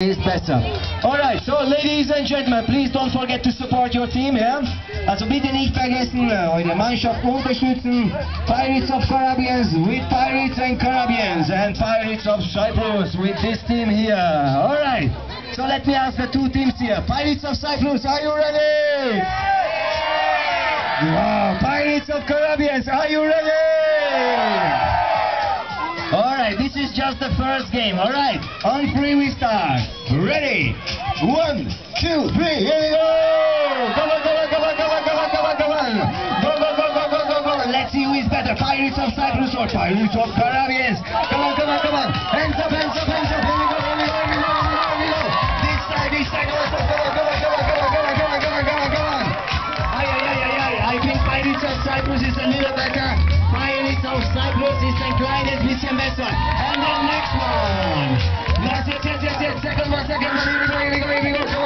is better. Alright, so ladies and gentlemen, please don't forget to support your team, yeah? Also bitte nicht vergessen, eure Mannschaft unterstützen. Pirates of Caribbeans with Pirates and Caribbeans and Pirates of Cyprus with this team here. Alright, so let me ask the two teams here. Pirates of Cyprus, are you ready? Wow, Pirates of Caribbeans, are you ready? Alright, this is just the first game, alright? On three we start. Ready? 1, 2, 3, here we go! Come on, come on, come on, come on, come on, come on, come on! Go, go, go, go, go, go, go! Let's see who is better, Pirates of Cyprus or Pirates of Caribbeans! Come on, come on, come on! Hands up, hands up, hands up! Here we go, here we go, here we go, here we go! This side, also! Come on, come on, come on, come on, come on, come on, come on, come on, come on! Ay, ay, ay, ay, ay! I think Pirates of Cyprus is a little better. Pirates of Cyprus ist ein kleines bisschen besser. And the next one. Yes, yes, yes, yes, yes. Second one, here we go, here we go, here we go.